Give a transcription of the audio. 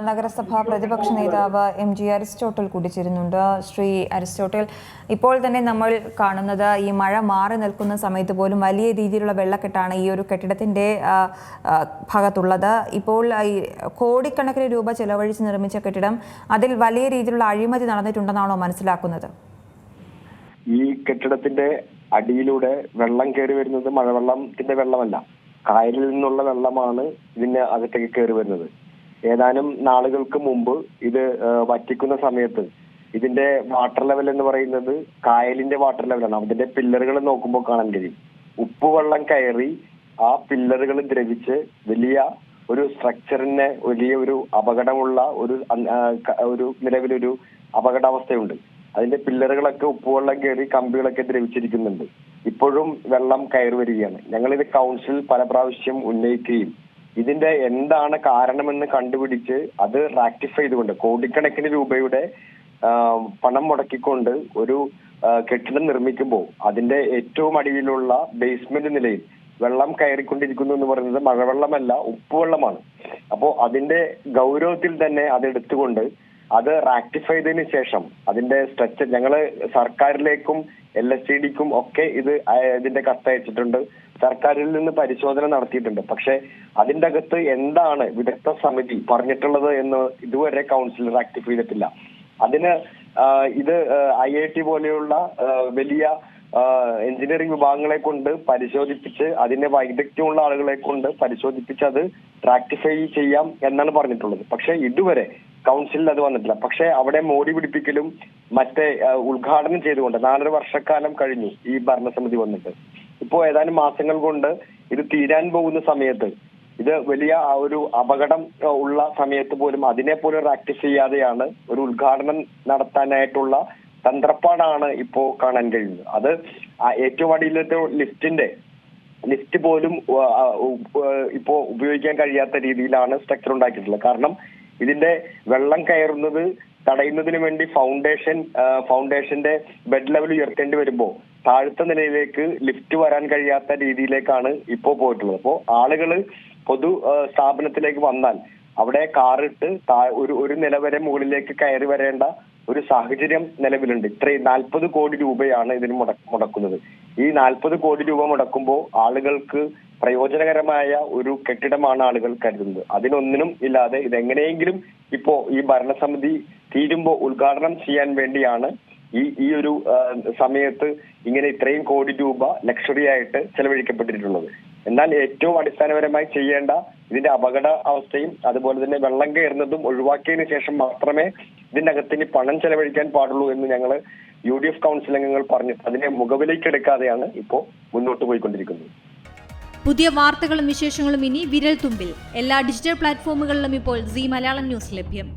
നഗരസഭാ പ്രതിപക്ഷ നേതാവ് MG അരിസ്റ്റോട്ടൽ കൂടി ചേരുന്നുണ്ട്. ശ്രീ അരിസ്റ്റോട്ടൽ, ഇപ്പോൾ തന്നെ നമ്മൾ കാണുന്നത് ഈ മഴ മാറി നിൽക്കുന്ന സമയത്ത് പോലും വലിയ രീതിയിലുള്ള വെള്ളക്കെട്ടാണ് ഈ ഒരു കെട്ടിടത്തിന്റെ ഭാഗത്തുള്ളത്. ഇപ്പോൾ ഈ കോടിക്കണക്കിന് രൂപ ചെലവഴിച്ച് നിർമ്മിച്ച കെട്ടിടം, അതിൽ വലിയ രീതിയിലുള്ള അഴിമതി നടന്നിട്ടുണ്ടെന്നാണോ മനസ്സിലാക്കുന്നത്? ഈ കെട്ടിടത്തിന്റെ അടിയിലൂടെ വെള്ളം കയറി വരുന്നത് മഴവെള്ളത്തിന്റെ വെള്ളമല്ല, കായലിൽ നിന്നുള്ള വെള്ളമാണ് ഇതിന് അകത്തേക്ക് കയറി വരുന്നത്. ഏതാനും നാളുകൾക്ക് മുമ്പ് ഇത് വറ്റിക്കുന്ന സമയത്ത് ഇതിന്റെ വാട്ടർ ലെവൽ എന്ന് പറയുന്നത് കായലിന്റെ വാട്ടർ ലെവലാണ്. അതിന്റെ പില്ലറുകൾ നോക്കുമ്പോൾ കാണാൻ കഴിയും. ഉപ്പുവെള്ളം കയറി ആ പില്ലറുകൾ ദ്രവിച്ച് വലിയ ഒരു സ്ട്രക്ചറിന് വലിയ ഒരു അപകടമുള്ള ഒരു നിലവിലൊരു അപകടാവസ്ഥയുണ്ട്. അതിന്റെ പില്ലറുകളൊക്കെ ഉപ്പുവെള്ളം കയറി കമ്പികളൊക്കെ ദ്രവിച്ചിരിക്കുന്നുണ്ട്. ഇപ്പോഴും വെള്ളം കയറി വരികയാണ്. ഞങ്ങളിത് കൗൺസിൽ പല പ്രാവശ്യം ഉന്നയിക്കുകയും ഇതിന്റെ എന്താണ് കാരണമെന്ന് കണ്ടുപിടിച്ച് അത് റാക്ടിഫൈ ചെയ്തുകൊണ്ട് കോടിക്കണക്കിന് രൂപയുടെ പണം മുടക്കിക്കൊണ്ട് ഒരു കെട്ടിടം നിർമ്മിക്കുമ്പോൾ അതിന്റെ ഏറ്റവും അടിയിലുള്ള ബേസ്മെന്റ് നിലയിൽ വെള്ളം കയറിക്കൊണ്ടിരിക്കുന്നു എന്ന് പറയുന്നത് മഴവെള്ളമല്ല, ഉപ്പുവെള്ളമാണ്. അപ്പോ അതിന്റെ ഗൗരവത്തിൽ തന്നെ അതെടുത്തുകൊണ്ട് അത് റാക്ടിഫൈ ചെയ്തതിനു ശേഷം അതിന്റെ സ്ട്രക്ചർ ഞങ്ങള് സർക്കാരിലേക്കും LSTDക്കും ഒക്കെ ഇതിന്റെ കത്തയച്ചിട്ടുണ്ട്. സർക്കാരിൽ നിന്ന് പരിശോധന നടത്തിയിട്ടുണ്ട്. പക്ഷെ അതിന്റെ അകത്ത് എന്താണ് വിദഗ്ധ സമിതി പറഞ്ഞിട്ടുള്ളത് എന്ന് ഇതുവരെ കൗൺസിൽ റാക്ടിഫൈ ചെയ്തിട്ടില്ല. അതിന് ഇത് IIT പോലെയുള്ള വലിയ എഞ്ചിനീയറിംഗ് വിഭാഗങ്ങളെ കൊണ്ട് പരിശോധിപ്പിച്ച് അതിന്റെ വൈദഗ്ധ്യമുള്ള ആളുകളെ കൊണ്ട് പരിശോധിപ്പിച്ച് അത് റാക്ടിഫൈ ചെയ്യാം എന്നാണ് പറഞ്ഞിട്ടുള്ളത്. പക്ഷെ ഇതുവരെ കൗൺസിലിൽ അത് വന്നിട്ടില്ല. പക്ഷെ അവിടെ മോടി പിടിപ്പിക്കലും മറ്റേ ഉദ്ഘാടനം ചെയ്തുകൊണ്ട് 4.5 വർഷക്കാലം കഴിഞ്ഞു ഈ ഭരണസമിതി വന്നിട്ട്. ഇപ്പോ ഏതാനും മാസങ്ങൾ കൊണ്ട് ഇത് തീരാൻ പോകുന്ന സമയത്ത് ഇത് വലിയ ഒരു അപകടം ഉള്ള സമയത്ത് പോലും അതിനെ പോലും റാക്ടിഫൈ ചെയ്യാതെയാണ് ഒരു ഉദ്ഘാടനം നടത്താനായിട്ടുള്ള തന്ത്രപ്പാടാണ് ഇപ്പോ കാണാൻ കഴിയുന്നത്. അത് ഏറ്റവും അടിയിലത്തെ ലിഫ്റ്റ് പോലും ഇപ്പോ ഉപയോഗിക്കാൻ കഴിയാത്ത രീതിയിലാണ് സ്ട്രക്ചർ ഉണ്ടാക്കിയിട്ടുള്ളത്. കാരണം ഇതിന്റെ വെള്ളം കയറുന്നത് തടയുന്നതിന് വേണ്ടി ഫൗണ്ടേഷന്റെ ബെഡ് ലെവൽ ഉയർത്തേണ്ടി വരുമ്പോൾ താഴത്തെ നിലയിലേക്ക് ലിഫ്റ്റ് വരാൻ കഴിയാത്ത രീതിയിലേക്കാണ് ഇപ്പോ പോയിട്ടുള്ളത്. അപ്പോൾ ആളുകള് പൊതു സ്ഥാപനത്തിലേക്ക് വന്നാൽ അവിടെ കാറിട്ട് ഒരു നില വരെ മുകളിലേക്ക് കയറി വരേണ്ട ഒരു സാഹചര്യം നിലവിലുണ്ട്. ഇത്രയും 40 കോടി രൂപയാണ് ഇതിന് മുടക്കുന്നത്. ഈ 40 കോടി രൂപ മുടക്കുമ്പോൾ ആളുകൾക്ക് പ്രയോജനകരമായ ഒരു കെട്ടിടമാണ് ആളുകൾ കരുതുന്നത്. അതിനൊന്നിനും ഇല്ലാതെ ഇതെങ്ങനെയെങ്കിലും ഇപ്പോ ഈ ഭരണസമിതി തീരുമ്പോൾ ഉദ്ഘാടനം ചെയ്യാൻ വേണ്ടിയാണ് ഈ ഒരു സമയത്ത് ഇങ്ങനെ ഇത്രയും കോടി രൂപ ലക്ഷറി ആയിട്ട് ചെലവഴിക്കപ്പെട്ടിട്ടുള്ളത്. എന്നാൽ ഏറ്റവും അടിസ്ഥാനപരമായി ചെയ്യേണ്ട ഇതിന്റെ അപകട അവസ്ഥയും അതുപോലെ തന്നെ വെള്ളം കയറുന്നതും ഒഴിവാക്കിയതിനു ശേഷം മാത്രമേ ഇതിന്റെ അകത്തിന് പണം ചെലവഴിക്കാൻ പാടുള്ളൂ എന്ന് ഞങ്ങൾ UDF കൗൺസിൽ അംഗങ്ങൾ പറഞ്ഞു. അതിനെ മുഖവിലേക്ക് എടുക്കാതെയാണ് ഇപ്പോൾ മുന്നോട്ട് പോയിക്കൊണ്ടിരിക്കുന്നത്. പുതിയ വാർത്തകളും വിശേഷങ്ങളും ഇനി വിരൽ തുമ്പിൽ. എല്ലാ ഡിജിറ്റൽ പ്ലാറ്റ്ഫോമുകളിലും ഇപ്പോൾ Zee മലയാളം ന്യൂസ് ലഭ്യം.